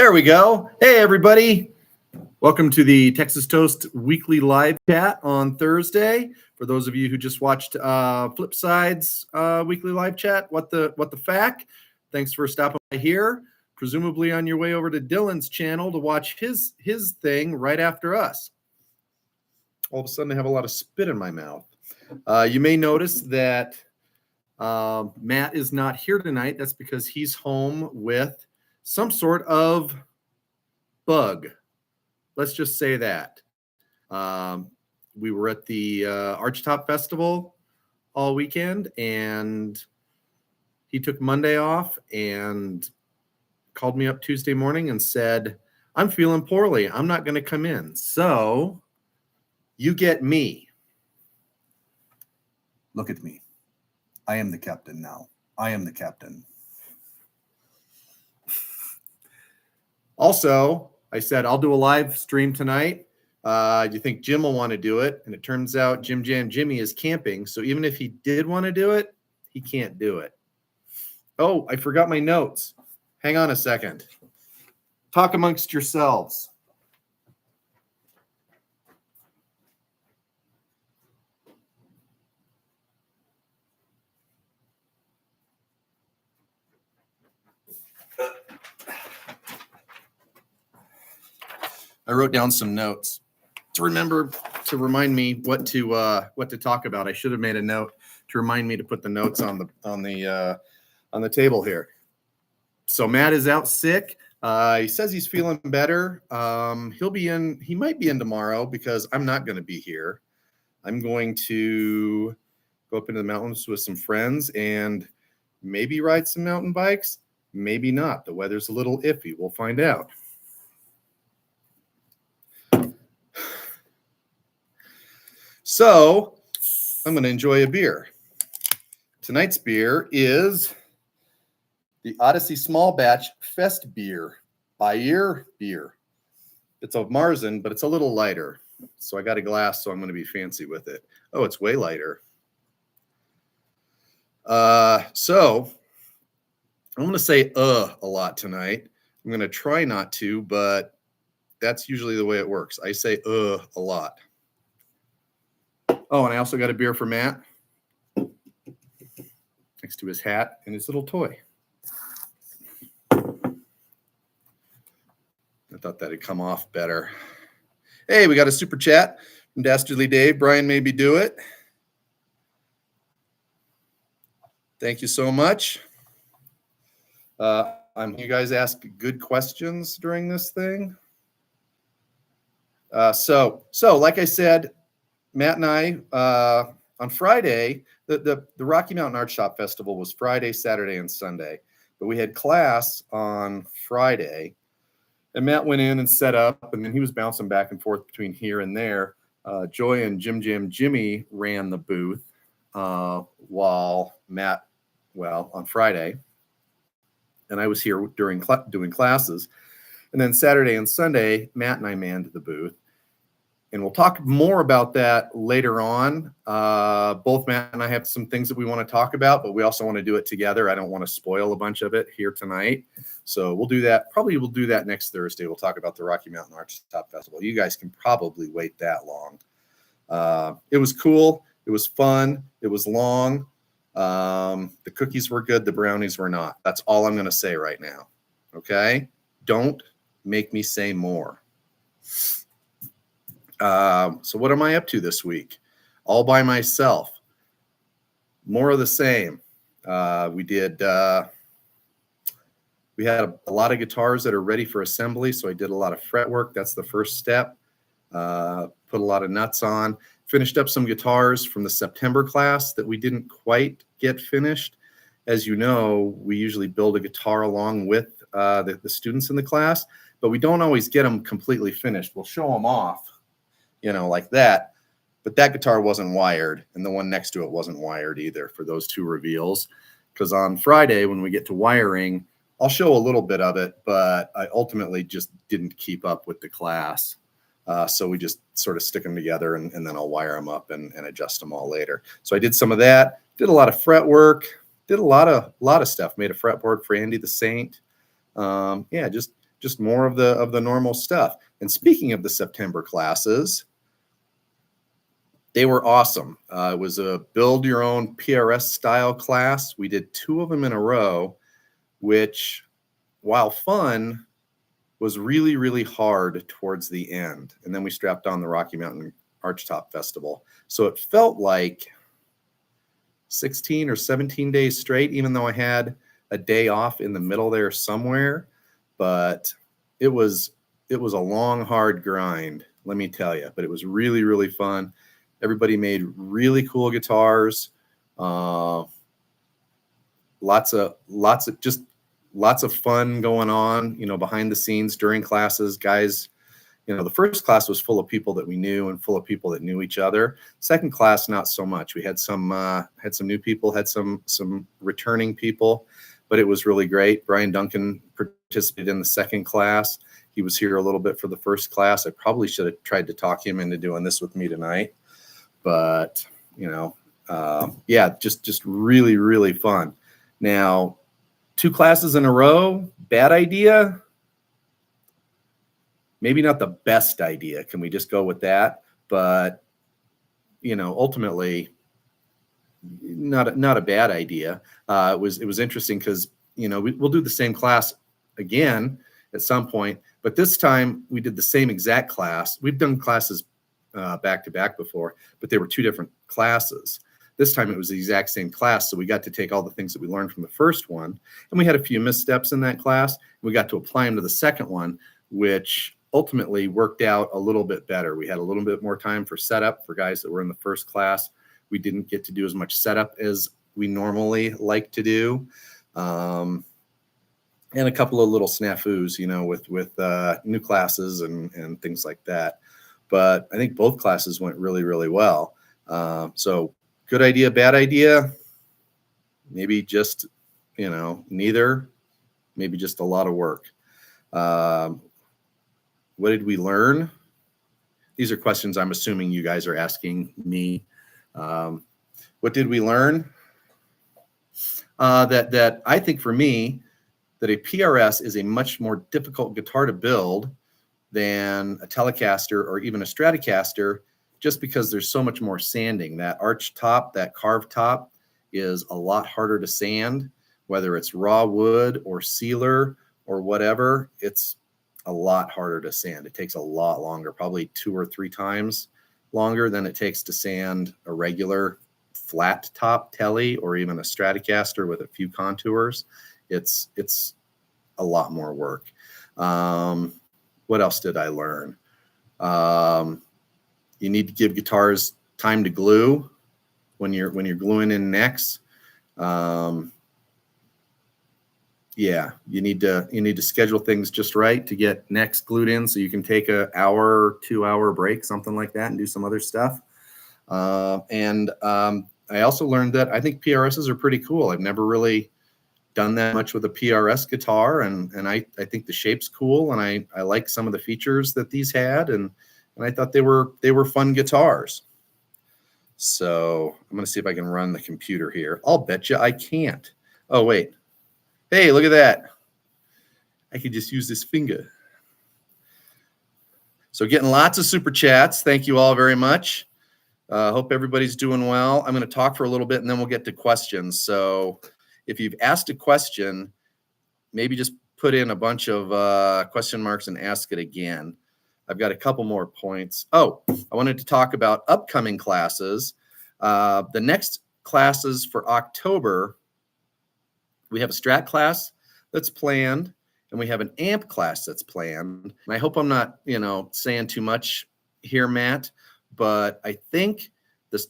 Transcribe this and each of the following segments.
There we go. Hey, everybody. Welcome to the Texas Toast weekly live chat on Thursday. For those of you who just watched Flipside's weekly live chat, what the fact? Thanks for stopping by here. Presumably on your way over to Dylan's channel to watch his thing right after us. All of a sudden, I have a lot of spit in my mouth. You may notice that Matt is not here tonight. That's because he's home with some sort of bug. Let's just say that. We were at the Archtop Festival all weekend, and he took Monday off and called me up Tuesday morning and said, I'm feeling poorly. I'm not going to come in. So you get me. Look at me. I am the captain now. I am the captain. Also, I said, I'll do a live stream tonight. Do you think Jim will want to do it? And it turns out Jim Jam Jimmy is camping. So even if he did want to do it, he can't do it. Oh, I forgot my notes. Hang on a second. Talk amongst yourselves. I wrote down some notes to remind me what to talk about. I should have made a note to remind me to put the notes on the table here. So Matt is out sick. He says he's feeling better. He might be in tomorrow because I'm not going to be here. I'm going to go up into the mountains with some friends and maybe ride some mountain bikes. Maybe not. The weather's a little iffy. We'll find out. So I'm going to enjoy a beer. Tonight's beer is the Odyssey Small Batch Fest Beer by Ear Beer. It's of Marzen, but it's a little lighter. So I got a glass, so I'm going to be fancy with it. Oh, it's way lighter. So I'm going to say a lot tonight. I'm going to try not to, but that's usually the way it works. I say a lot. Oh, and I also got a beer for Matt next to his hat and his little toy. I thought that'd come off better. Hey, we got a super chat from Dastardly Dave. Brian, maybe do it. Thank you so much. You guys ask good questions during this thing. So like I said, Matt and I, on Friday, the Rocky Mountain Art Shop Festival was Friday, Saturday, and Sunday. But we had class on Friday, and Matt went in and set up, and then he was bouncing back and forth between here and there. Joy and Jim Jam Jimmy ran the booth while Matt, on Friday, and I was here doing classes. And then Saturday and Sunday, Matt and I manned the booth. And we'll talk more about that later on. Both Matt and I have some things that we want to talk about, but we also want to do it together. I don't want to spoil a bunch of it here tonight. So we'll do that. Probably we'll do that next Thursday. We'll talk about the Rocky Mountain Archtop Festival. You guys can probably wait that long. It was cool. It was fun. It was long. The cookies were good. The brownies were not. That's all I'm going to say right now. Okay? Don't make me say more. So what am I up to this week? All by myself. More of the same. We had a lot of guitars that are ready for assembly, so I did a lot of fret work. That's the first step. Put a lot of nuts on. Finished up some guitars from the September class that we didn't quite get finished. As you know, we usually build a guitar along with the students in the class, but we don't always get them completely finished. We'll show them off, like that. But that guitar wasn't wired, and the one next to it wasn't wired either for those two reveals. Because on Friday, when we get to wiring, I'll show a little bit of it, but I ultimately just didn't keep up with the class. So we just sort of stick them together, and then I'll wire them up and adjust them all later. So I did some of that, did a lot of fret work, did a lot of stuff, made a fretboard for Andy the Saint. Just just more of the normal stuff. And speaking of the September classes, they were awesome. It was a build your own PRS style class. We did 2 of them in a row, which, while fun, was really, really hard towards the end. And then we strapped on the Rocky Mountain Archtop Festival. So it felt like 16 or 17 days straight, even though I had a day off in the middle there somewhere. But it was a long, hard grind, let me tell you. But it was really, really fun. Everybody made really cool guitars. Lots of fun going on, behind the scenes during classes. Guys, the first class was full of people that we knew and full of people that knew each other. Second class, not so much. We had some new people, had some returning people, but it was really great. Brian Duncan participated in the second class. He was here a little bit for the first class. I probably should have tried to talk him into doing this with me tonight, but yeah, just really, really fun. Now, 2 classes in a row, bad idea? Maybe not the best idea. Can we just go with that? But, ultimately, not a bad idea. It was interesting because, we'll do the same class again at some point, but this time we did the same exact class. We've done classes back to back before, but they were 2 different classes. This time it was the exact same class, so we got to take all the things that we learned from the first one, and we had a few missteps in that class. We got to apply them to the second one, which ultimately worked out a little bit better. We had a little bit more time for setup for guys that were in the first class. We didn't get to do as much setup as we normally like to do. And a couple of little snafus, with new classes and things like that. But I think both classes went really, really well. So good idea, bad idea? Maybe just, neither. Maybe just a lot of work. What did we learn? These are questions I'm assuming you guys are asking me. What did we learn? That I think for me, that a PRS is a much more difficult guitar to build than a Telecaster or even a Stratocaster, just because there's so much more sanding. That arch top, that carved top is a lot harder to sand, whether it's raw wood or sealer or whatever. It's a lot harder to sand. It takes a lot longer, probably 2 or 3 times longer than it takes to sand a regular flat top Tele or even a Stratocaster with a few contours. It's a lot more work. What else did I learn? You need to give guitars time to glue when you're gluing in necks. Yeah, you need to schedule things just right to get necks glued in, so you can take an hour, 2-hour break, something like that, and do some other stuff. I also learned that I think PRSs are pretty cool. I've never really done that much with a PRS guitar, and I think the shape's cool, and I like some of the features that these had, and I thought they were fun guitars. So I'm going to see if I can run the computer here. I'll bet you I can't. Oh, wait. Hey, look at that. I could just use this finger. So getting lots of super chats. Thank you all very much. Hope everybody's doing well. I'm going to talk for a little bit, and then we'll get to questions. So if you've asked a question, maybe just put in a bunch of question marks and ask it again. I've got a couple more points. Oh, I wanted to talk about upcoming classes. The next classes for October, we have a Strat class that's planned, and we have an amp class that's planned. And I hope I'm not, saying too much here, Matt, but I think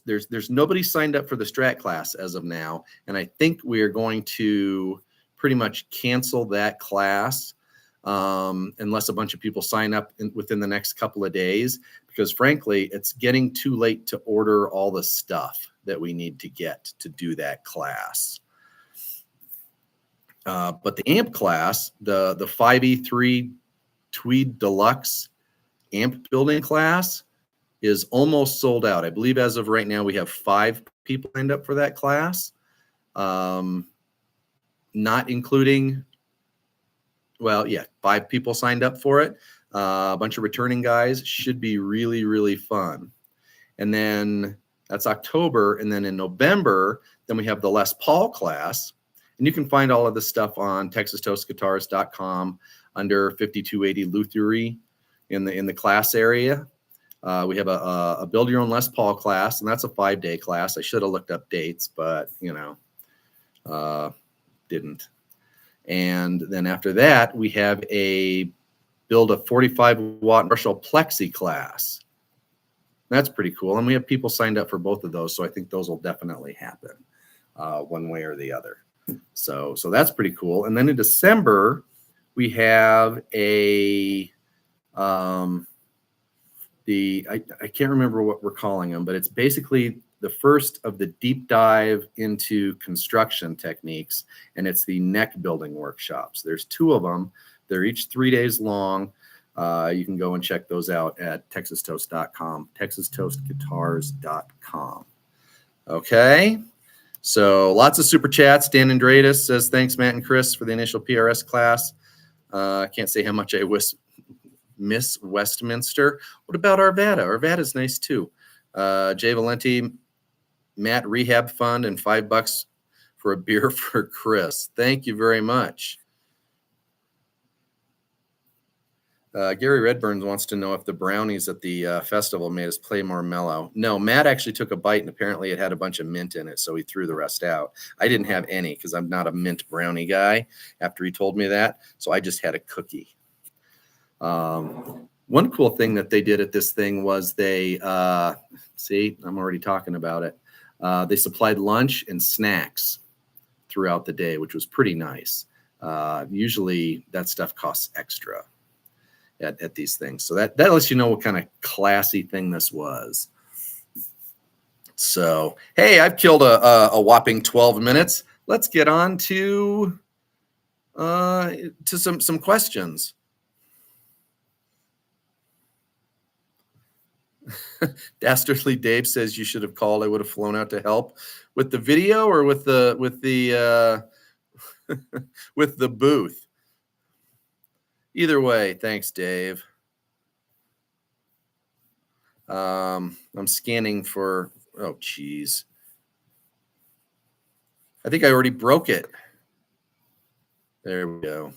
there's nobody signed up for the Strat class as of now, and I think we are going to pretty much cancel that class unless a bunch of people sign up within the next couple of days, because frankly, it's getting too late to order all the stuff that we need to get to do that class. But the amp class, the 5E3 Tweed Deluxe amp building class, is almost sold out. I believe as of right now, we have 5 people signed up for that class, not including Well, yeah, 5 people signed up for it. A bunch of returning guys. Should be really, really fun. And then that's October. And then in November, then we have the Les Paul class. And you can find all of this stuff on texastoastguitars.com under 5280 Lutherie in the class area. We have a build your own Les Paul class, and that's a 5-day class. I should have looked up dates, but didn't. And then after that, we have a build a 45-watt Marshall Plexi class. That's pretty cool. And we have people signed up for both of those. So I think those will definitely happen one way or the other. So that's pretty cool. And then in December, we have I can't remember what we're calling them, but it's basically the first of the deep dive into construction techniques, and it's the neck building workshops. There's 2 of them. They're each 3 days long. You can go and check those out at texastoast.com, texastoastguitars.com. Okay. So lots of super chats. Dan Andradis says, thanks, Matt and Chris, for the initial PRS class. I can't say how much I miss Westminster. What about Arvada? Arvada's nice too. Jay Valenti, Matt Rehab Fund, and $5 for a beer for Chris. Thank you very much. Gary Redburn wants to know if the brownies at the festival made us play more mellow. No, Matt actually took a bite, and apparently it had a bunch of mint in it, so he threw the rest out. I didn't have any because I'm not a mint brownie guy after he told me that, so I just had a cookie. One cool thing that they did at this thing was they, see, I'm already talking about it. They supplied lunch and snacks throughout the day, which was pretty nice. Usually that stuff costs extra at these things. So that lets you know what kind of classy thing this was. So, hey, I've killed a whopping 12 minutes. Let's get on to some questions. Dastardly Dave says you should have called. I would have flown out to help with the video or with the with the booth. Either way, thanks, Dave. I'm scanning for. Oh, geez. I think I already broke it. There we go.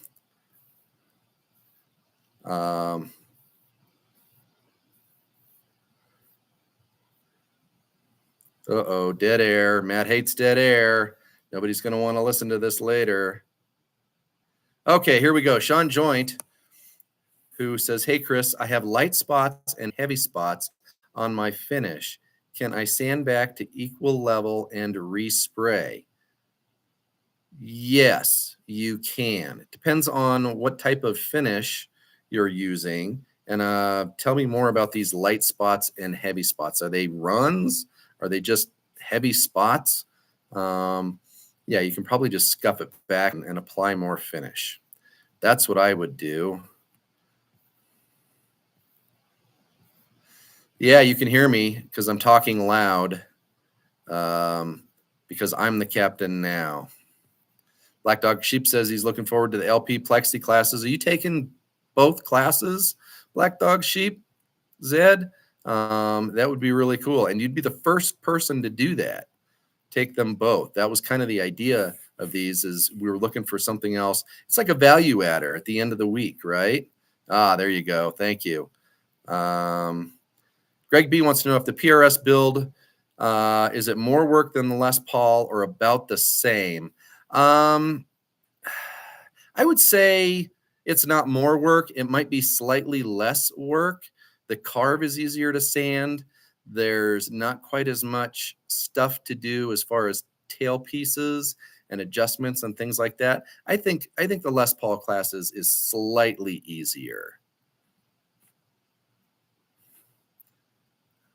Uh-oh, dead air. Matt hates dead air. Nobody's going to want to listen to this later. Okay, here we go. Sean Joint, who says, hey, Chris, I have light spots and heavy spots on my finish. Can I sand back to equal level and respray? Yes, you can. It depends on what type of finish you're using. And tell me more about these light spots and heavy spots. Are they runs? Are they just heavy spots? Yeah, you can probably just scuff it back and apply more finish. That's what I would do. Yeah, you can hear me because I'm talking loud because I'm the captain now. Black Dog Sheep says he's looking forward to the LP Plexi classes. Are you taking both classes, Black Dog Sheep, Zed? That would be really cool. And you'd be the first person to do that. Take them both. That was kind of the idea of these, is we were looking for something else. It's like a value adder at the end of the week, right? There you go. Thank you. Greg B wants to know if the PRS build, is it more work than the Les Paul or about the same? I would say it's not more work. It might be slightly less work. The carve is easier to sand. There's not quite as much stuff to do as far as tail pieces and adjustments and things like that. I think the Les Paul classes is slightly easier.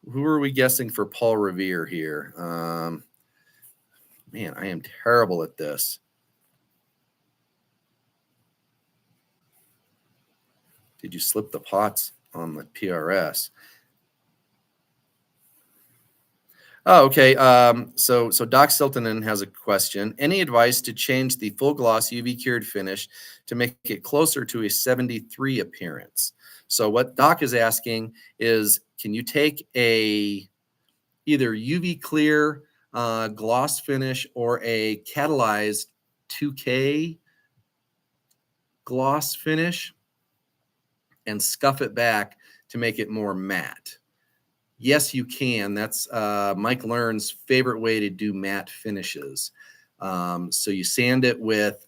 Who are we guessing for Paul Revere here? Man, I am terrible at this. Did you slip the pots on the PRS? Oh, okay. So Doc Siltonen has a question. Any advice to change the full gloss UV cured finish to make it closer to a 73 appearance? So what Doc is asking is, can you take a either UV clear gloss finish or a catalyzed 2K gloss finish and scuff it back to make it more matte? Yes, you can. That's Mike Learn's favorite way to do matte finishes. So you sand it with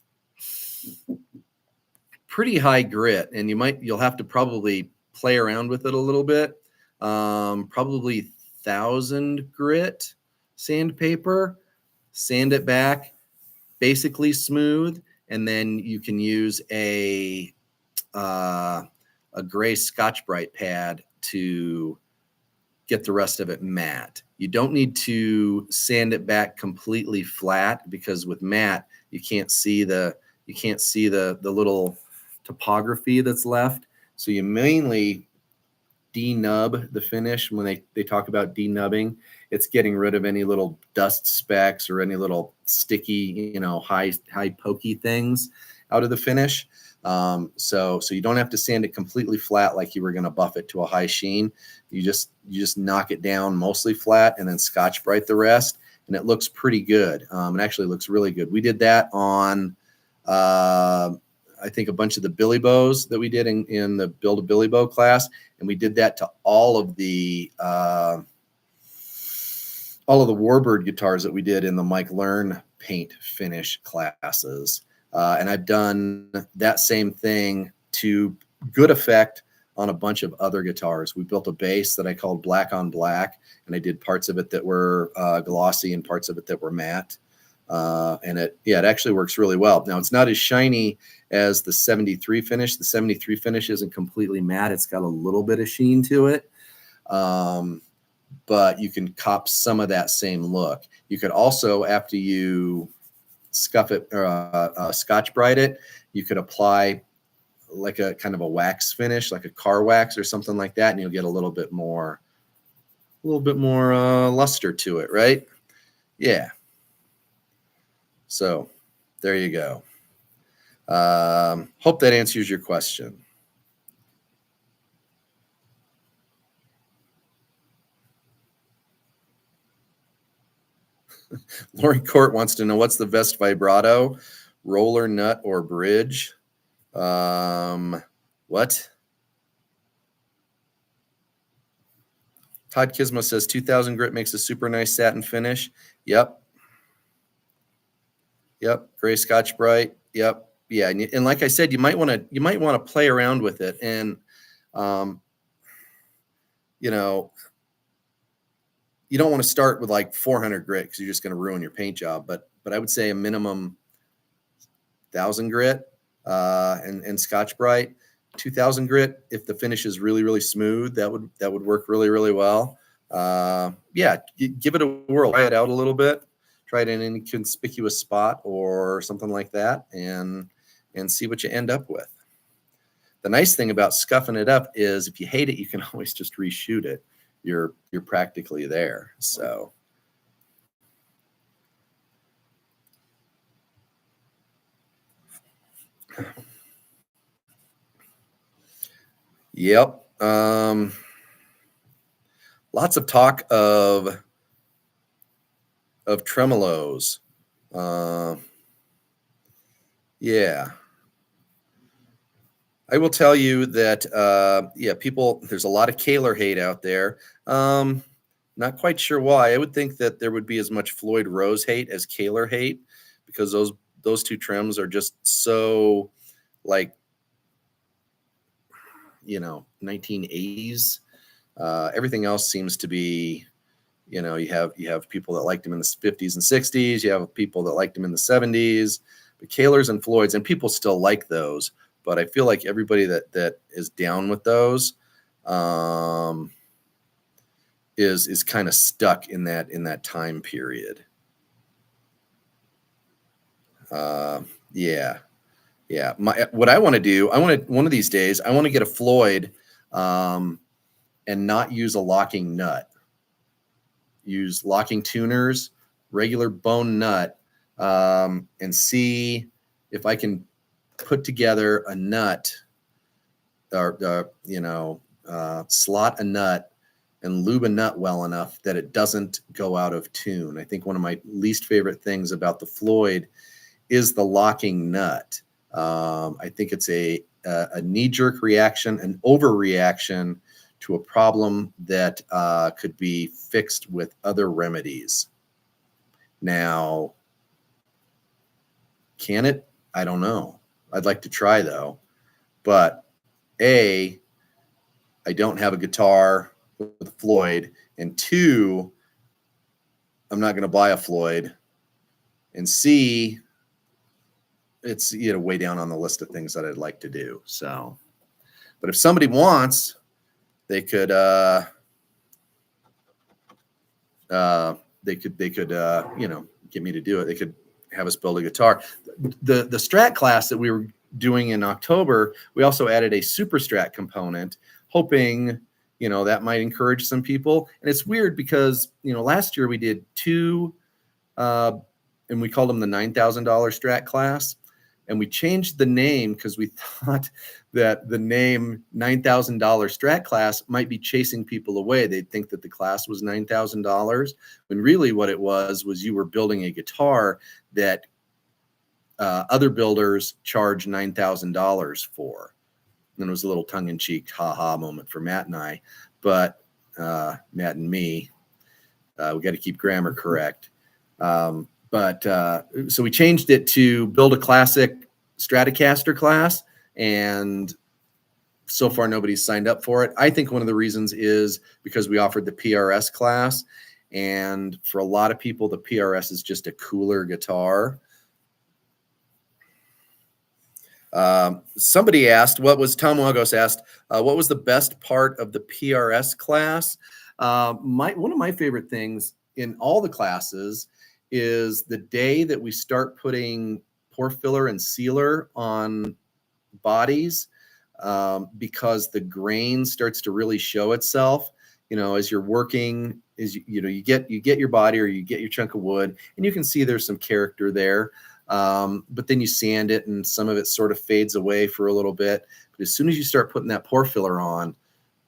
pretty high grit, and you'll have to probably play around with it a little bit. Probably 1,000 grit sandpaper. Sand it back, basically smooth, and then you can use a gray Scotch-Brite pad to get the rest of it matte. You don't need to sand it back completely flat, because with matte you can't see the little topography that's left. So you mainly denub the finish. When they talk about denubbing, it's getting rid of any little dust specks or any little sticky, high pokey things out of the finish. So you don't have to sand it completely flat like you were going to buff it to a high sheen. You just knock it down mostly flat and then Scotch-Brite the rest, and it looks pretty good. It actually looks really good. We did that on I think a bunch of the Billy Bows that we did in the Build a Billy Bow class, and we did that to all of the Warbird guitars that we did in the Mike Learn paint finish classes. And I've done that same thing to good effect on a bunch of other guitars. We built a bass that I called Black on Black, and I did parts of it that were glossy and parts of it that were matte. And it actually works really well. Now, it's not as shiny as the 73 finish. The 73 finish isn't completely matte. It's got a little bit of sheen to it. But you can cop some of that same look. You could also, after you scuff it or Scotch-Brite it, you could apply like a kind of a wax finish, like a car wax or something like that, and you'll get a little bit more luster to it, right? Yeah. So there you go. Hope that answers your question. Lori Court wants to know, what's the best vibrato, roller, nut, or bridge? What? Todd Kisma says 2,000 grit makes a super nice satin finish. Yep. Gray Scotch-Brite. Yep. Yeah. And like I said, you might want to play around with it, and you don't want to start with like 400 grit because you're just going to ruin your paint job. But I would say a minimum 1,000 grit and Scotch-Brite. 2,000 grit, if the finish is really, really smooth, that would work really, really well. Yeah, give it a whirl. Try it out a little bit. Try it in an inconspicuous spot or something like that, and see what you end up with. The nice thing about scuffing it up is if you hate it, you can always just reshoot it. You're practically there. So yep. Lots of talk of tremolos. Yeah. I will tell you that, there's a lot of Kahler hate out there. Not quite sure why. I would think that there would be as much Floyd Rose hate as Kahler hate, because those two trims are just so like, 1980s. Everything else seems to be, you have people that liked him in the 50s and 60s. You have people that liked him in the 70s. But Kahlers and Floyds, and people still like those. But I feel like everybody that is down with those is kind of stuck in that time period. Yeah. What I want to do, one of these days, I want to get a Floyd and not use a locking nut. use locking tuners, regular bone nut, and see if I can put together a nut or slot a nut and lube a nut well enough that it doesn't go out of tune. I think one of my least favorite things about the Floyd is the locking nut. I think it's a knee-jerk reaction, an overreaction to a problem that could be fixed with other remedies. Now, can it? I don't know. I'd like to try though. But A, I don't have a guitar with a Floyd, and 2, I'm not going to buy a Floyd, and C, it's way down on the list of things that I'd like to do. So, but if somebody wants, they could get me to do it. They could have us build a guitar. The Strat class that we were doing in October, we also added a Super Strat component, hoping that might encourage some people. And it's weird because last year we did 2 and we called them the $9,000 Strat class, and we changed the name because we thought that the name $9,000 Strat class might be chasing people away. They'd think that the class was $9,000, when really what it was you were building a guitar that other builders charge $9,000 for. And it was a little tongue-in-cheek ha-ha moment for Matt and I, but Matt and me, we got to keep grammar correct. So we changed it to build a classic Stratocaster class, and so far nobody's signed up for it. I think one of the reasons is because we offered the PRS class, and for a lot of people, the PRS is just a cooler guitar. Somebody asked, Tom Wagos asked, what was the best part of the PRS class? One of my favorite things in all the classes is the day that we start putting pore filler and sealer on bodies, because the grain starts to really show itself, as you're working, you get your body or you get your chunk of wood, and you can see there's some character there. But then you sand it and some of it sort of fades away for a little bit. But as soon as you start putting that pore filler on,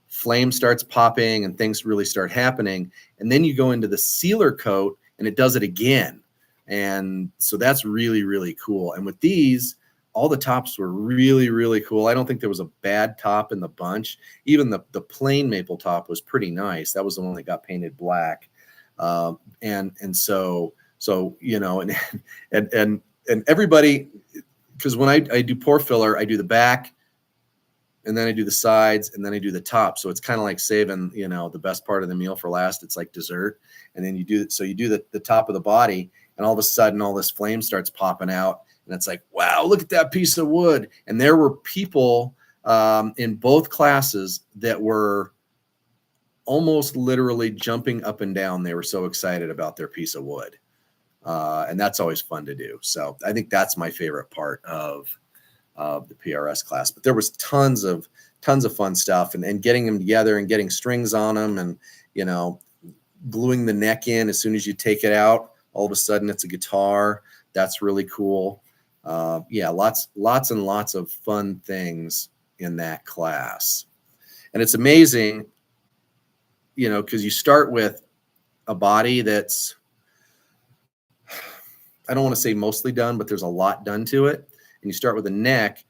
flame starts popping and things really start happening. And then you go into the sealer coat and it does it again. And so that's really, really cool. And with these, all the tops were really, really cool. I don't think there was a bad top in the bunch. Even the plain maple top was pretty nice. That was the one that got painted black. And so and everybody, because when I do pore filler, I do the back, and then I do the sides, and then I do the top. So it's kind of like saving, the best part of the meal for last. It's like dessert. And then you do the top of the body, and all of a sudden all this flame starts popping out, and it's like, wow, look at that piece of wood. And there were people in both classes that were almost literally jumping up and down. They were so excited about their piece of wood. And that's always fun to do. So I think that's my favorite part of the PRS class. But there was tons of fun stuff, and getting them together and getting strings on them, and gluing the neck in as soon as you take it out. All of a sudden, it's a guitar. That's really cool. Lots and lots of fun things in that class. And it's amazing, because you start with a body that's, I don't want to say mostly done, but there's a lot done to it. And you start with a neck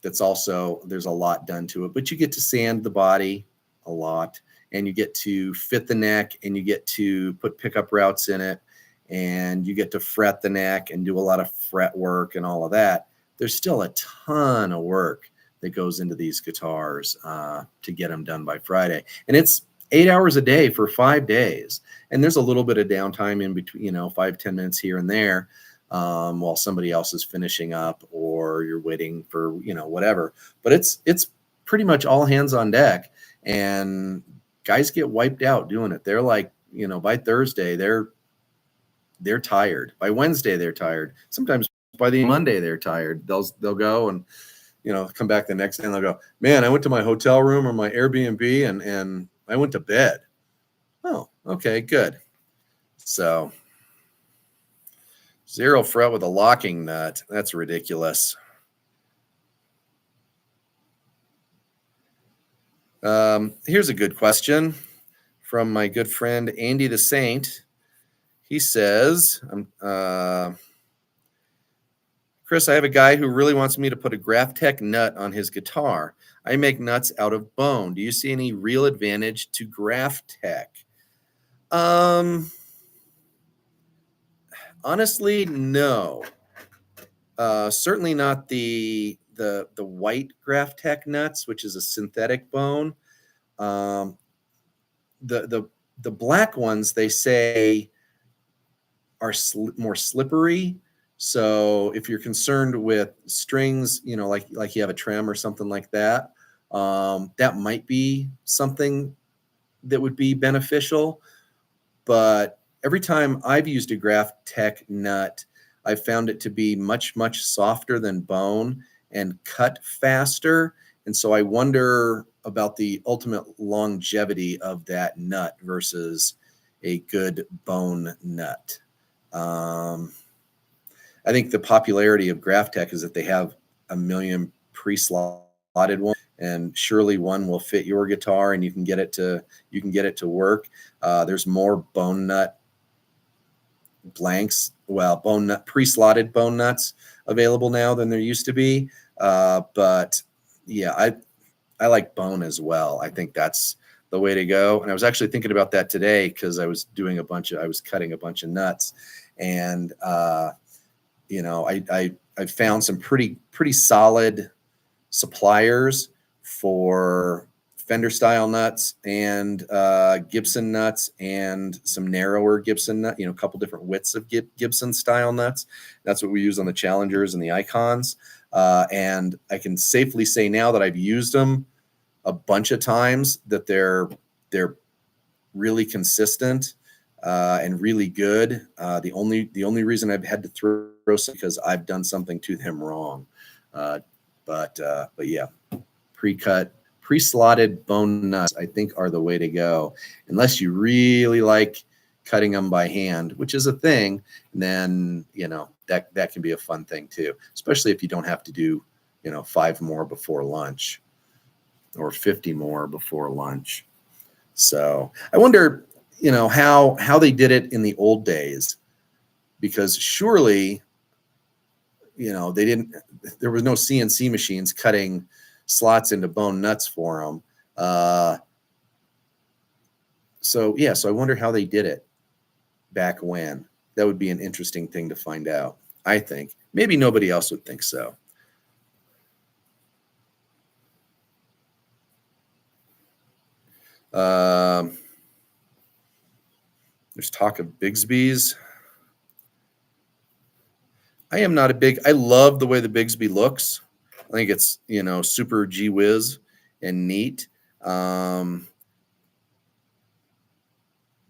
that's also, there's a lot done to it, but you get to sand the body a lot, and you get to fit the neck, and you get to put pickup routes in it, and you get to fret the neck and do a lot of fret work and all of that. There's still a ton of work that goes into these guitars to get them done by Friday. And it's 8 hours a day for 5 days. And there's a little bit of downtime in between, 5-10 minutes here and there, while somebody else is finishing up, or you're waiting for, whatever. But it's pretty much all hands on deck, and guys get wiped out doing it. They're like, by Thursday, they're tired. By Wednesday, they're tired. Sometimes by the Monday, they're tired. They'll go and, come back the next day, and they'll go, man, I went to my hotel room or my Airbnb and I went to bed. Oh, okay, good. So 0 fret with a locking nut. That's ridiculous. Here's a good question from my good friend Andy the Saint. He says, Chris, I have a guy who really wants me to put a Graphtec nut on his guitar. I make nuts out of bone. Do you see any real advantage to Graphtec? Honestly, no. Certainly not the white Graphtec nuts, which is a synthetic bone. The black ones, they say, are more slippery. So if you're concerned with strings, like you have a trem or something like that, that might be something that would be beneficial. But every time I've used a Graphtec nut, I've found it to be much, much softer than bone and cut faster. And so I wonder about the ultimate longevity of that nut versus a good bone nut. I think the popularity of Graphtec is that they have a million pre-slotted ones, and surely one will fit your guitar, and you can get it to work. There's more bone nut blanks, bone nut pre-slotted bone nuts available now than there used to be. But yeah, I like bone as well. I think that's the way to go. And I was actually thinking about that today because I was cutting a bunch of nuts, and I found some pretty solid suppliers for Fender style nuts and Gibson nuts and some narrower Gibson nut, a couple different widths of Gibson style nuts. That's what we use on the Challengers and the Icons. And I can safely say now that I've used them a bunch of times that they're really consistent and really good. The only reason I've had to throw some because I've done something to them wrong. But yeah, pre-cut, pre-slotted bone nuts, I think, are the way to go. Unless you really like cutting them by hand, which is a thing, then that can be a fun thing too, especially if you don't have to do 5 more before lunch or 50 more before lunch. So I wonder how they did it in the old days, because surely there was no CNC machines cutting slots into bone nuts for them. So I wonder how they did it back when. That would be an interesting thing to find out. I think maybe nobody else would think so. There's talk of Bigsby's. I am not I love the way the Bigsby looks. I think it's, super gee whiz and neat. Boy,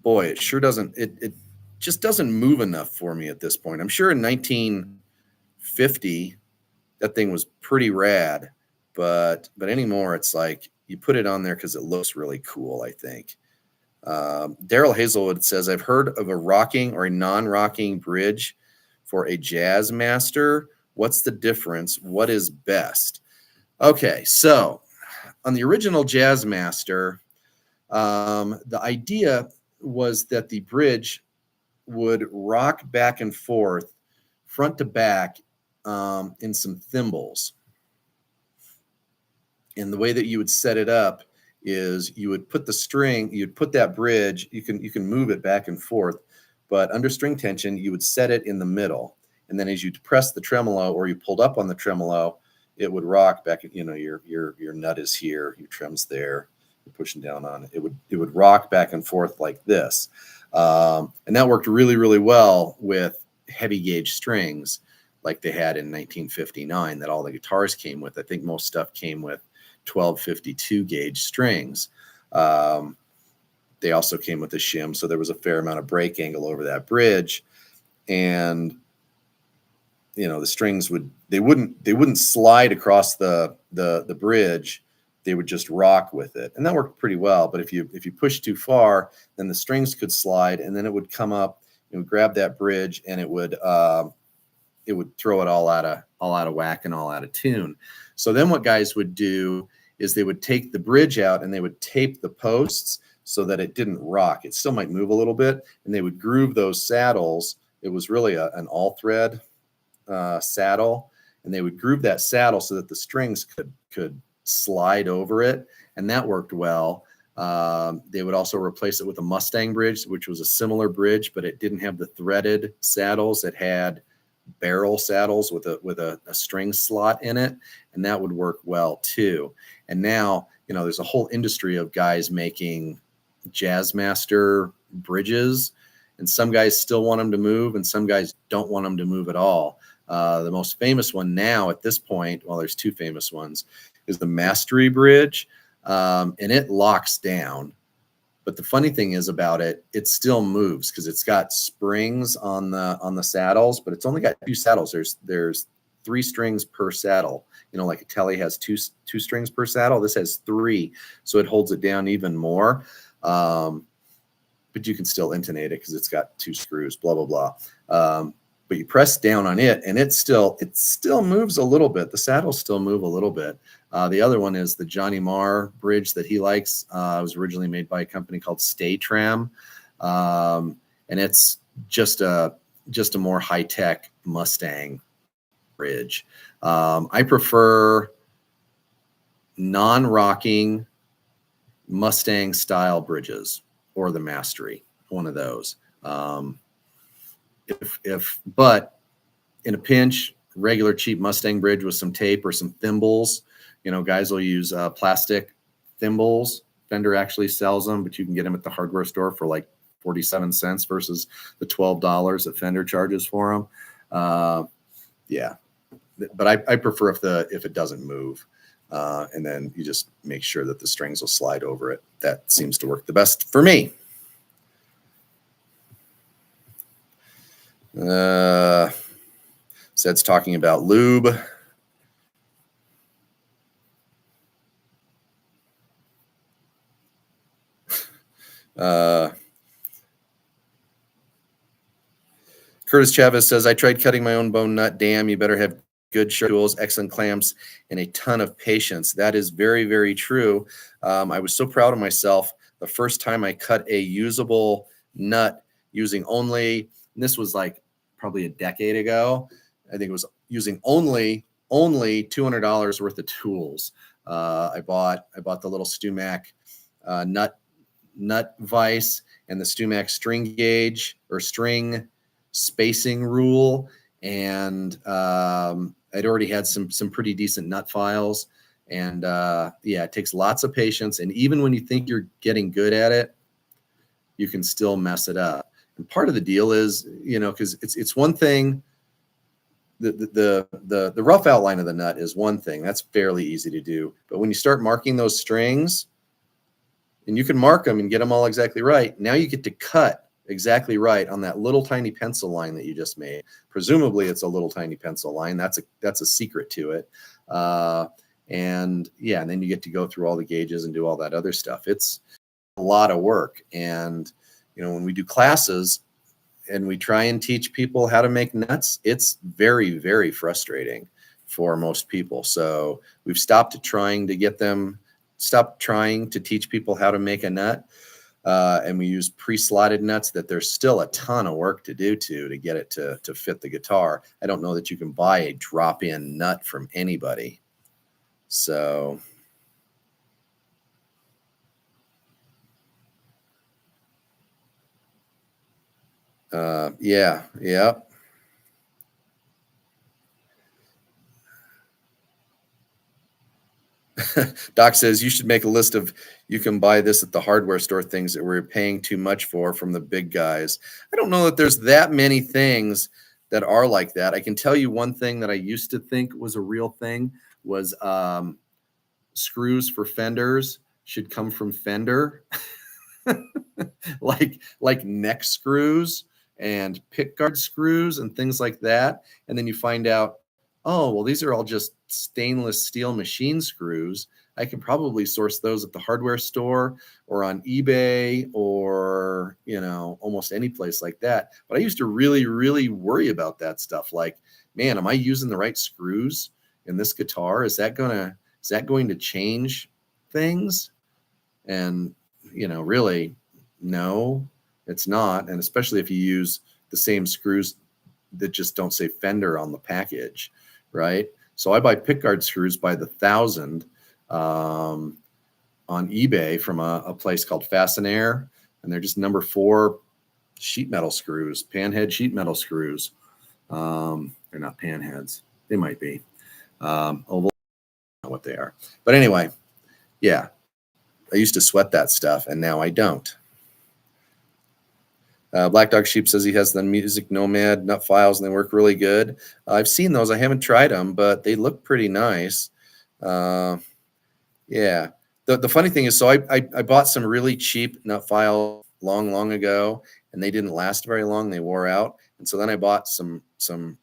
it sure doesn't, it just doesn't move enough for me at this point. I'm sure in 1950, that thing was pretty rad, but anymore, it's like you put it on there because it looks really cool, I think. Daryl Hazelwood says, I've heard of a rocking or a non-rocking bridge for a Jazz Master. What's the difference? What is best? Okay, so on the original Jazz Master, the idea was that the bridge would rock back and forth, front to back, in some thimbles. And the way that you would set it up is you would put the string, you'd put that bridge, you can move it back and forth, but under string tension, you would set it in the middle. And then as you press the tremolo or you pulled up on the tremolo, it would rock back. Your nut is here, your trem's there, you're pushing down on it. It would rock back and forth like this. And that worked really, really well with heavy gauge strings like they had in 1959 that all the guitars came with. I think most stuff came with 1252 gauge strings. They also came with a shim, so there was a fair amount of break angle over that bridge. And the strings wouldn't slide across the bridge. They would just rock with it, and that worked pretty well. But if you push too far, then the strings could slide, and then it would come up It would grab that bridge, and it would throw it all out of whack and all out of tune. So then what guys would do is they would take the bridge out and they would tape the posts so that it didn't rock. It still might move a little bit, and they would groove those saddles. It was really an all thread saddle, and they would groove that saddle so that the strings could slide over it, and that worked well. They would also replace it with a Mustang bridge, which was a similar bridge, but it didn't have the threaded saddles. It had barrel saddles with a string slot in it, and that would work well too. And now, there's a whole industry of guys making Jazzmaster bridges, and some guys still want them to move, and some guys don't want them to move at all. The most famous one now at this point, well, there's two famous ones, is the Mastery bridge, and it locks down. But the funny thing is about it, it still moves because it's got springs on the saddles, but it's only got two saddles. There's 3 strings per saddle. Like a Telly has two strings per saddle. This has 3, so it holds it down even more. But you can still intonate it because it's got 2 screws. Blah blah blah. But you press down on it, and it still moves a little bit. The saddles still move a little bit. The other one is the Johnny Marr bridge that he likes. It was originally made by a company called Stay Tram, and it's just a more high tech Mustang bridge. I prefer non-rocking Mustang style bridges or the Mastery, one of those. But in a pinch, regular cheap Mustang bridge with some tape or some thimbles, guys will use plastic thimbles. Fender actually sells them, but you can get them at the hardware store for like 47 cents versus the $12 that Fender charges for them. Yeah, but I prefer if it doesn't move, and then you just make sure that the strings will slide over it. That seems to work the best for me. Sed's talking about lube. Curtis Chavez says, I tried cutting my own bone nut. Damn, you better have good tools, excellent clamps, and a ton of patience. That is very, very true. I was so proud of myself the first time I cut a usable nut using only, and this was like probably a decade ago. I think it was using only $200 worth of tools. I bought the little Stumac nut vise and the Stumac string gauge or string spacing rule, and I'd already had some pretty decent nut files. And it takes lots of patience, and even when you think you're getting good at it, you can still mess it up. And part of the deal is, because it's one thing. The rough outline of the nut is one thing. That's fairly easy to do. But when you start marking those strings, and you can mark them and get them all exactly right, now you get to cut exactly right on that little tiny pencil line that you just made. Presumably it's a little tiny pencil line. That's a secret to it. And then you get to go through all the gauges and do all that other stuff. It's a lot of work. And when we do classes and we try and teach people how to make nuts, it's very, very frustrating for most people. So we've stopped trying to teach people how to make a nut. And we use pre-slotted nuts that there's still a ton of work to do to get it to fit the guitar. I don't know that you can buy a drop-in nut from anybody. So yeah. Doc says you should make a list of you can buy this at the hardware store things that we're paying too much for from the big guys. I don't know that there's that many things that are like that. I can tell you one thing that I used to think was a real thing was screws for Fenders should come from Fender, like neck screws and pickguard screws and things like that. And then you find out oh, well, these are all just stainless steel machine screws. I can probably source those at the hardware store or on eBay or, you know, almost any place like that. But I used to really, really worry about that stuff. Like, man, am I using the right screws in this guitar? Is that going to change things? And, you know, really, no, it's not. And especially if you use the same screws that just don't say Fender on the package, right? So I buy pickguard screws by the 1,000 on eBay from a place called Fastenair, and they're just number 4 sheet metal screws, panhead sheet metal screws. They're not panheads. They might be. Oval, I don't know what they are. But anyway, yeah, I used to sweat that stuff, and now I don't. Black Dog Sheep says he has the Music Nomad nut files, and they work really good. I've seen those. I haven't tried them, but they look pretty nice. Yeah. The funny thing is, so I bought some really cheap nut file long ago, and they didn't last very long. They wore out. And so then I bought some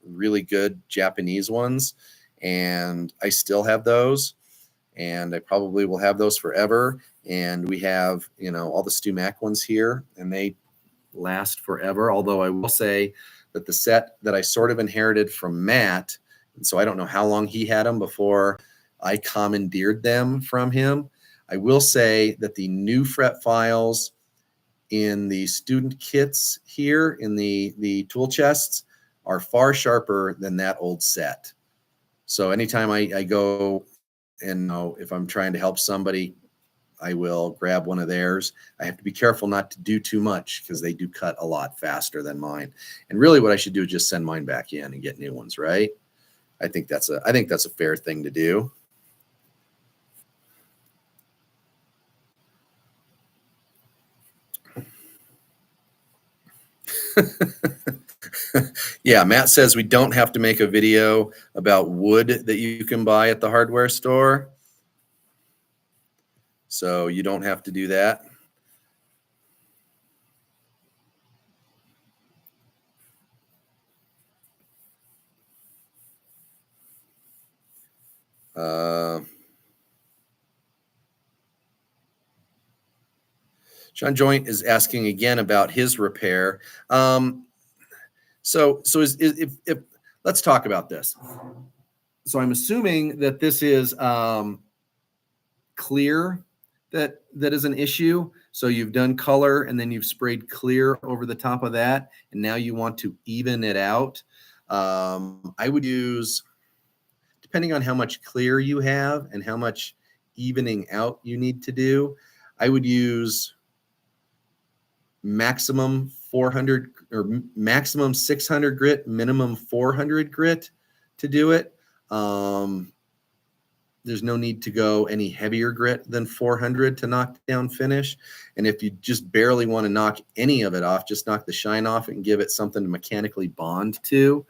really good Japanese ones, and I still have those, and I probably will have those forever. And we have, you know, all the Stu Mac ones here, and they last forever. Although I will say that the set that I sort of inherited from Matt, and so I don't know how long he had them before I commandeered them from him. I will say that the new fret files in the student kits here in the tool chests are far sharper than that old set. So anytime I go and if I'm trying to help somebody, I will grab one of theirs. I have to be careful not to do too much because they do cut a lot faster than mine. And really what I should do is just send mine back in and get new ones, right? I think that's a fair thing to do. Yeah, Matt says we don't have to make a video about wood that you can buy at the hardware store. So you don't have to do that. John Joint is asking again about his repair. So if let's talk about this. So I'm assuming that this is clear that is an issue. So you've done color and then you've sprayed clear over the top of that, and now you want to even it out. I would use, depending on how much clear you have and how much evening out you need to do, I would use maximum 400 or maximum 600 grit, minimum 400 grit to do it. There's no need to go any heavier grit than 400 to knock down finish. And if you just barely want to knock any of it off, just knock the shine off and give it something to mechanically bond to,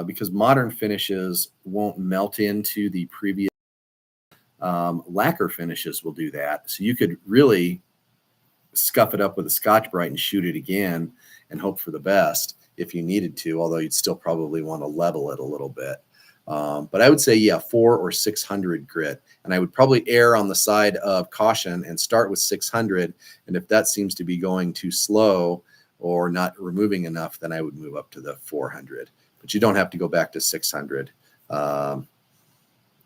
because modern finishes won't melt into the previous. Lacquer finishes will do that. So you could really scuff it up with a Scotch-Brite and shoot it again and hope for the best if you needed to, although you'd still probably want to level it a little bit. But I would say, yeah, 400 or 600 grit. And I would probably err on the side of caution and start with 600. And if that seems to be going too slow or not removing enough, then I would move up to the 400. But you don't have to go back to 600.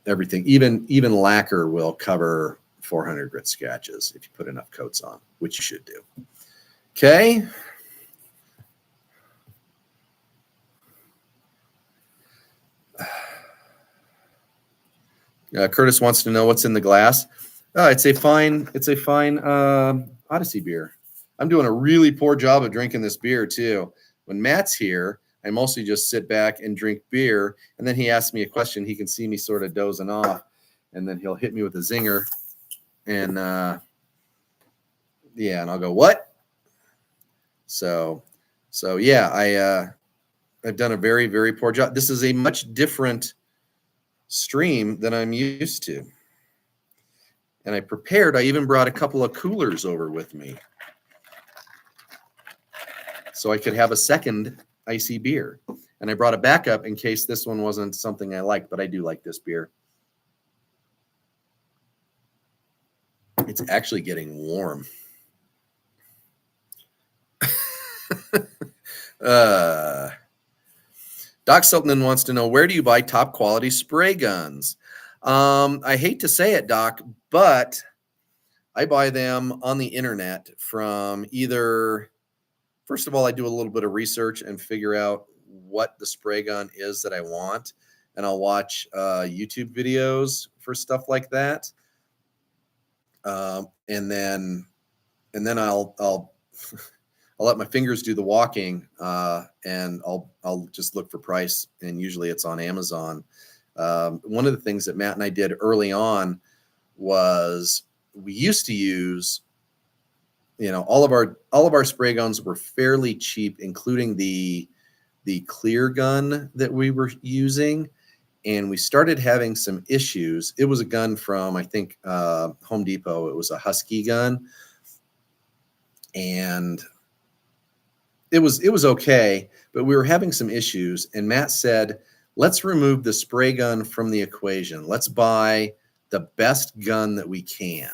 Everything, even lacquer will cover 400 grit scratches if you put enough coats on, which you should do. Okay. Curtis wants to know what's in the glass. It's a fine Odyssey beer. I'm doing a really poor job of drinking this beer too. When Matt's here, I mostly just sit back and drink beer, and then he asks me a question. He can see me sort of dozing off, and then he'll hit me with a zinger, and yeah, and I'll go, what? So yeah, I've done a very, very poor job. This is a much different stream than I'm used to. And I even brought a couple of coolers over with me so I could have a second icy beer. And I brought a backup in case this one wasn't something I liked, but I do like this beer. It's actually getting warm. Doc Sultan wants to know, where do you buy top quality spray guns? I hate to say it, Doc, but I buy them on the internet from either, first of all, I do a little bit of research and figure out what the spray gun is that I want. And I'll watch YouTube videos for stuff like that. And then I'll I'll let my fingers do the walking, and I'll just look for price, and usually it's on Amazon. One of the things that Matt and I did early on was we used to use, all of our spray guns were fairly cheap, including the clear gun that we were using, and we started having some issues. It was a gun from, I think, Home Depot. It was a Husky gun, and it was okay, but we were having some issues, and Matt said, let's remove the spray gun from the equation. Let's buy the best gun that we can.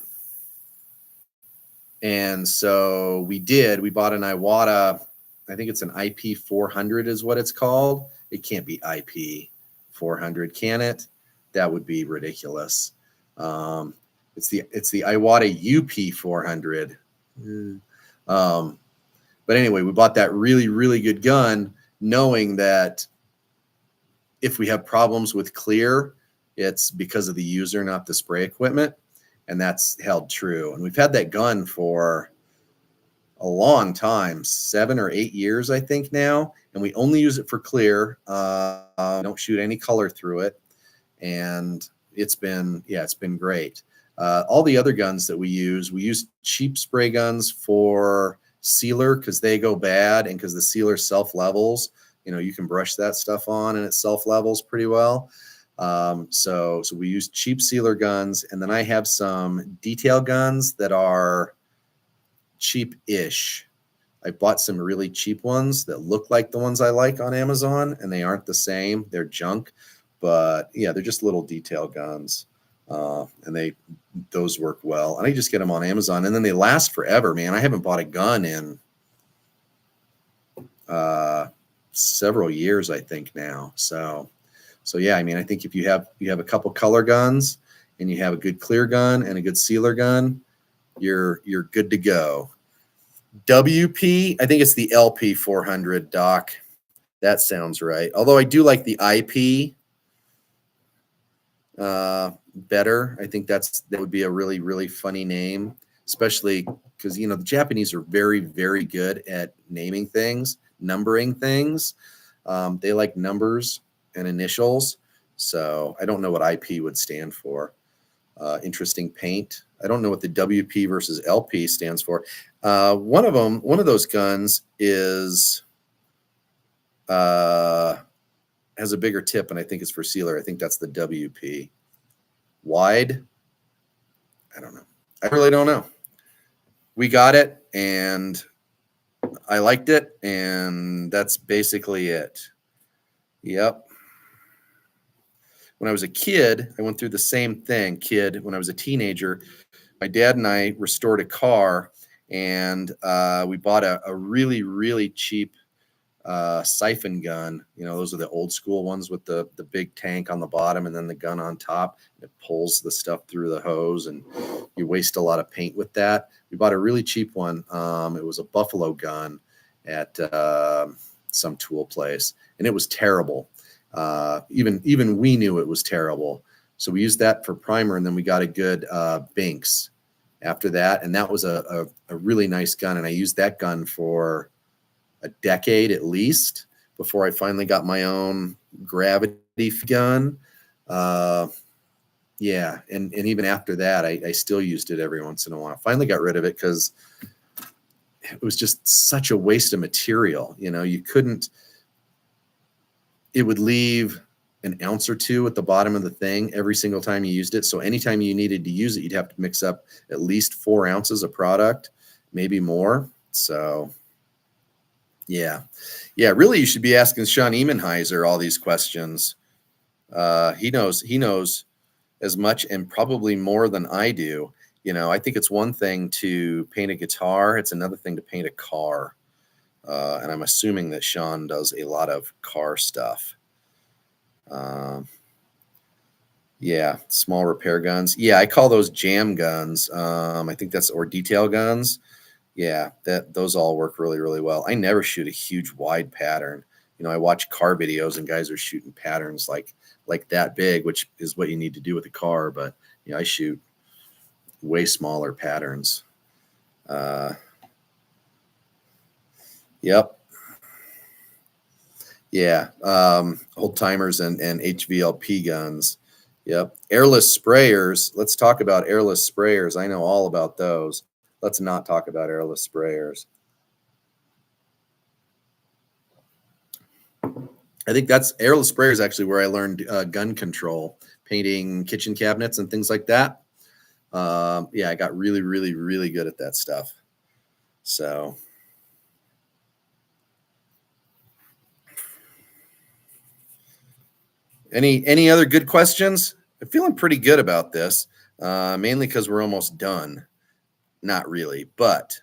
And so we did. We bought an Iwata, I think it's an IP 400 is what it's called. It can't be IP 400, can it? That would be ridiculous. It's the Iwata UP 400. But anyway, we bought that really, really good gun, knowing that if we have problems with clear, it's because of the user, not the spray equipment. And that's held true. And we've had that gun for a long time, 7 or 8 years, I think now. And we only use it for clear. Don't shoot any color through it. And it's been great. All the other guns that we use cheap spray guns for sealer because they go bad, and because the sealer self-levels. You can brush that stuff on and it self-levels pretty well. So we use cheap sealer guns, and then I have some detail guns that are cheap-ish. I bought some really cheap ones that look like the ones I like on Amazon, and they aren't the same. They're junk, but yeah, they're just little detail guns, and those work well. And I just get them on Amazon, and then they last forever, man. I haven't bought a gun in several years, I think now. So yeah, I mean, I think if you have a couple color guns and you have a good clear gun and a good sealer gun, you're good to go. WP, I think it's the LP 400, Doc. That sounds right. Although I do like the IP better. I think that would be a really, really funny name, especially because the Japanese are very, very good at naming things, numbering things. They like numbers and initials. So I don't know what IP would stand for. Interesting paint. I don't know what the WP versus LP stands for. One of those guns has a bigger tip, and I think it's for sealer. I think that's the WP. Wide, I don't know. I really don't know. We got it, and I liked it, and that's basically it. Yep. When I was a kid, I went through the same thing. When I was a teenager, my dad and I restored a car, and we bought a really, really cheap siphon gun. Those are the old school ones with the big tank on the bottom and then the gun on top. It pulls the stuff through the hose, and you waste a lot of paint with that. We bought a really cheap one. It was a Buffalo gun at some tool place, and it was terrible. Even we knew it was terrible. So we used that for primer, and then we got a good Binks after that, and that was a really nice gun. And I used that gun for a decade at least before I finally got my own gravity gun. Yeah, and even after that, I still used it every once in a while. Finally got rid of it because it was just such a waste of material. You couldn't. It would leave an ounce or two at the bottom of the thing every single time you used it. So anytime you needed to use it, you'd have to mix up at least 4 ounces of product, maybe more. So Yeah. Yeah. Really, you should be asking Sean Emenheiser all these questions. He knows as much and probably more than I do. I think it's one thing to paint a guitar. It's another thing to paint a car. And I'm assuming that Sean does a lot of car stuff. Yeah, small repair guns. Yeah, I call those jam guns. I think that's or detail guns. Yeah, those all work really, really well. I never shoot a huge wide pattern. I watch car videos and guys are shooting patterns like that big, which is what you need to do with a car. But I shoot way smaller patterns. Yep. Yeah. Old timers and HVLP guns. Yep. Airless sprayers. Let's talk about airless sprayers. I know all about those. Let's not talk about airless sprayers. I think that's airless sprayers actually where I learned gun control, painting kitchen cabinets and things like that. Yeah, I got really, really, really good at that stuff. So, any other good questions? I'm feeling pretty good about this, mainly because we're almost done. Not really, but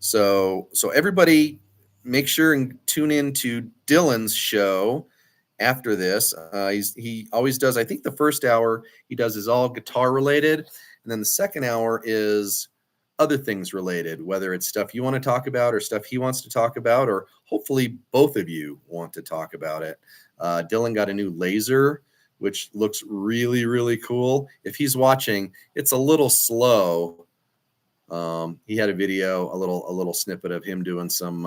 So everybody, make sure and tune in to Dylan's show after this. He always does. I think the first hour he does is all guitar related, and then the second hour is other things related, whether it's stuff you want to talk about or stuff he wants to talk about, or hopefully both of you want to talk about it. Dylan got a new laser, which looks really, really cool. If he's watching, it's a little slow. He had a video, a little snippet of him doing some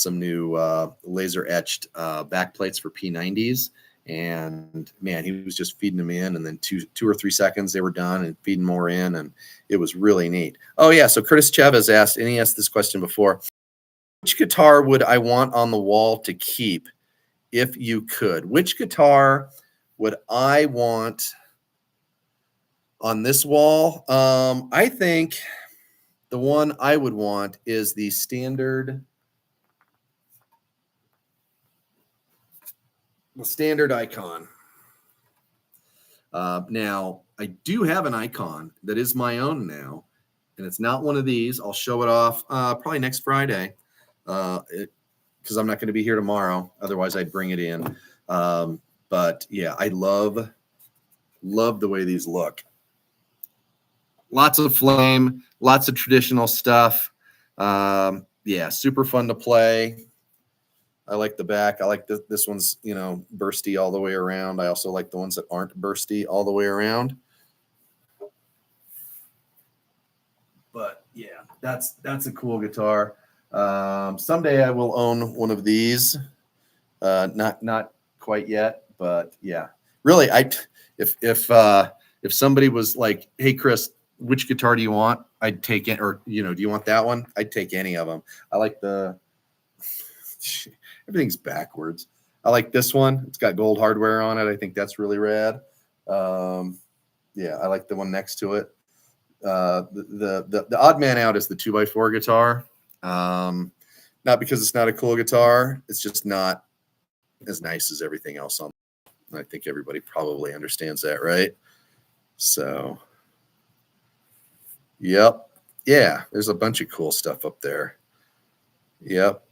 new laser etched back plates for P90s, and man, he was just feeding them in, and then two or 3 seconds they were done, and feeding more in, and it was really neat. Oh yeah, so Curtis Chavez asked, and he asked this question before: which guitar would I want on the wall to keep if you could? Which guitar would I want on this wall? I think the one I would want is the standard icon. Now, I do have an icon that is my own now, and it's not one of these. I'll show it off probably next Friday, because I'm not going to be here tomorrow. Otherwise, I'd bring it in. But yeah, I love the way these look. Lots of flame, lots of traditional stuff. Yeah, super fun to play. I like the back. I like this one's, bursty all the way around. I also like the ones that aren't bursty all the way around. But yeah, that's a cool guitar. Someday I will own one of these. Not quite yet, but yeah. Really, if somebody was like, "Hey, Chris, which guitar do you want?" I'd take it. Or do you want that one? I'd take any of them. I like everything's backwards. I like this one. It's got gold hardware on it. I think that's really rad. Yeah, I like the one next to it. The odd man out is the 2x4 guitar. Not because it's not a cool guitar. It's just not as nice as everything else on. I think everybody probably understands that, right? So, yep. Yeah, there's a bunch of cool stuff up there. Yep.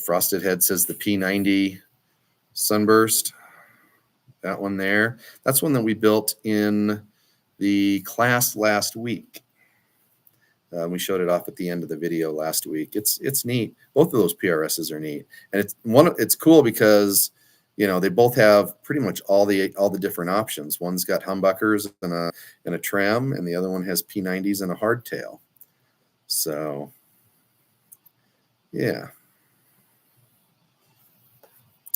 Frosted Head says the P90 Sunburst. That one there. That's one that we built in the class last week. We showed it off at the end of the video last week. It's neat. Both of those PRSs are neat, and it's cool because they both have pretty much all the different options. One's got humbuckers and a trem, and the other one has P90s and a hardtail. So yeah,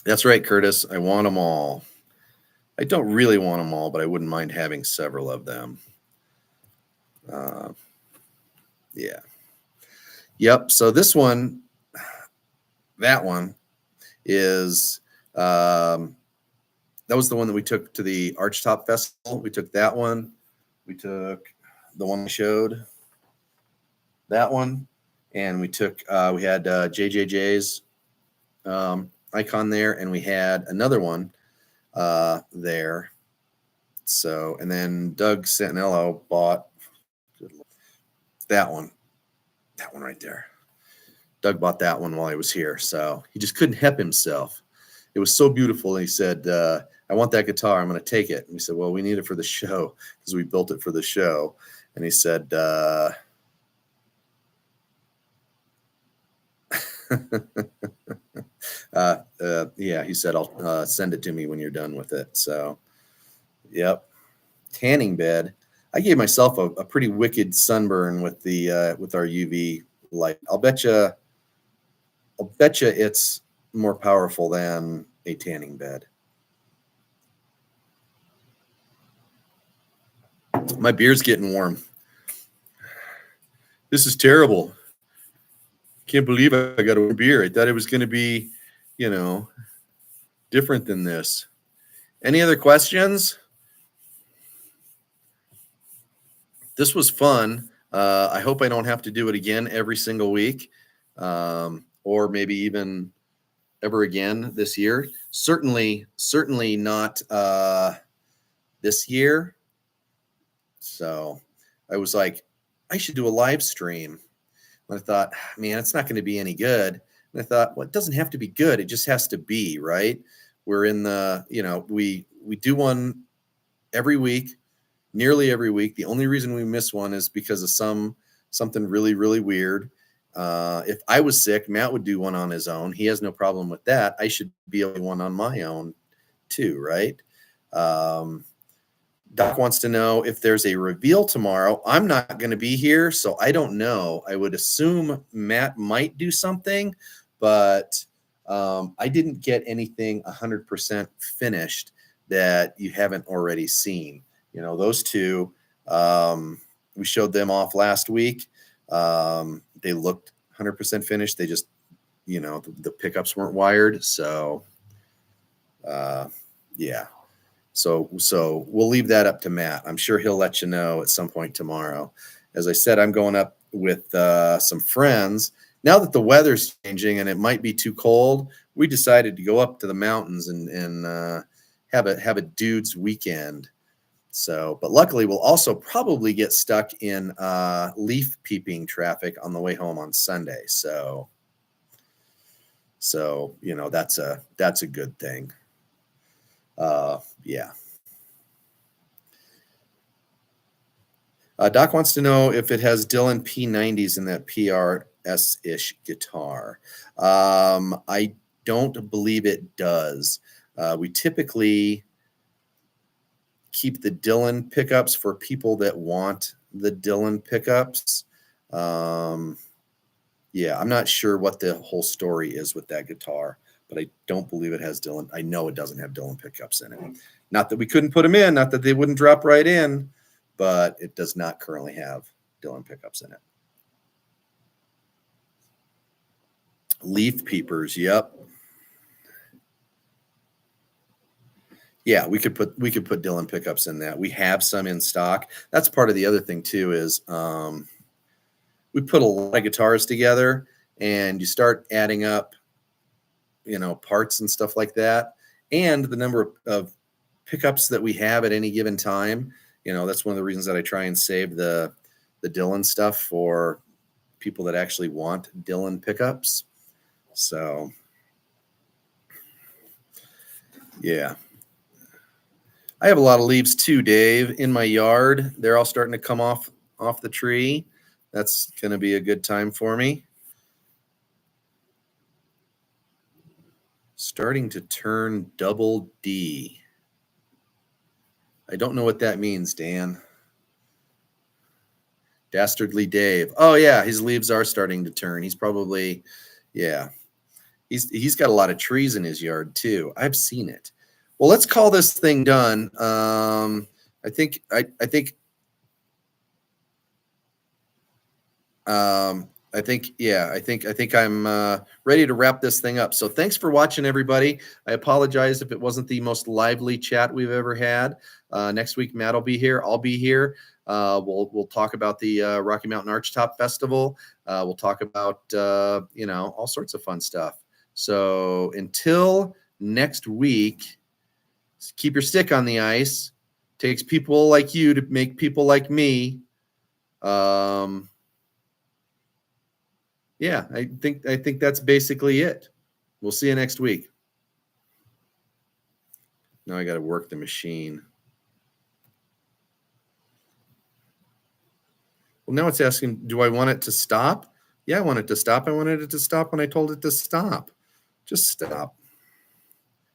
that's right, Curtis. I want them all. I don't really want them all, but I wouldn't mind having several of them. Yeah. Yep. So this one, that one is, that was the one that we took to the Archtop Festival. We took that one. We took the one I showed, that one, and we took we had JJJ's icon there, and we had another one there. So, and then Doug Santinello bought that one right there. Doug bought that one while he was here, so he just couldn't help himself. It was so beautiful, and he said, I want that guitar. I'm going to take it. And we said, well, we need it for the show because we built it for the show. And he said, yeah, he said, I'll send it to me when you're done with it. So, yep. Tanning bed. I gave myself a pretty wicked sunburn with the with our UV light. I'll bet you it's more powerful than a tanning bed. My beer's getting warm. This is terrible. Can't believe I got a beer. I thought it was going to be, different than this. Any other questions? This was fun. I hope I don't have to do it again every single week, or maybe even ever again this year. Certainly not this year. So I was like, I should do a live stream. And I thought, man, it's not going to be any good. And I thought, well, it doesn't have to be good. It just has to be, right? We're in the, we do one every week, nearly every week. The only reason we miss one is because of something really, really weird. If I was sick, Matt would do one on his own. He has no problem with that. I should be able to do one on my own too, right? Doc wants to know if there's a reveal tomorrow. I'm not going to be here, so I don't know. I would assume Matt might do something, but I didn't get anything 100% finished that you haven't already seen. Those two, we showed them off last week. They looked 100% finished. They just, the pickups weren't wired. So, yeah. So we'll leave that up to Matt. I'm sure he'll let you know at some point tomorrow. As I said, I'm going up with some friends. Now that the weather's changing and it might be too cold, we decided to go up to the mountains and have a dude's weekend. So, but luckily we'll also probably get stuck in leaf peeping traffic on the way home on Sunday. So that's a good thing. Yeah. Doc wants to know if it has Dylan P90s in that PRS-ish guitar. I don't believe it does. We typically keep the Dylan pickups for people that want the Dylan pickups. Yeah, I'm not sure what the whole story is with that guitar, but I don't believe it has Dylan. I know it doesn't have Dylan pickups in it. Not that we couldn't put them in, not that they wouldn't drop right in, but it does not currently have Dylan pickups in it. Leaf peepers, yep. Yeah, we could put Dylan pickups in that. We have some in stock. That's part of the other thing too is we put a lot of guitars together and you start adding up parts and stuff like that, and the number of pickups that we have at any given time. That's one of the reasons that I try and save the Dylan stuff for people that actually want Dylan pickups. So, yeah. I have a lot of leaves too, Dave, in my yard. They're all starting to come off the tree. That's going to be a good time for me. Starting to turn double D. I don't know what that means, Dan. Dastardly Dave. Oh yeah, his leaves are starting to turn. He's probably, yeah. He's got a lot of trees in his yard too. I've seen it. Well, let's call this thing done. I think I'm ready to wrap this thing up. So thanks for watching, everybody. I apologize if it wasn't the most lively chat we've ever had. Next week, Matt will be here. I'll be here. We'll talk about the Rocky Mountain Archtop Festival. We'll talk about all sorts of fun stuff. So until next week, keep your stick on the ice. Takes people like you to make people like me. Yeah, I think that's basically it. We'll see you next week. Now I got to work the machine. Well, now it's asking, do I want it to stop? Yeah, I want it to stop. I wanted it to stop when I told it to stop. Just stop.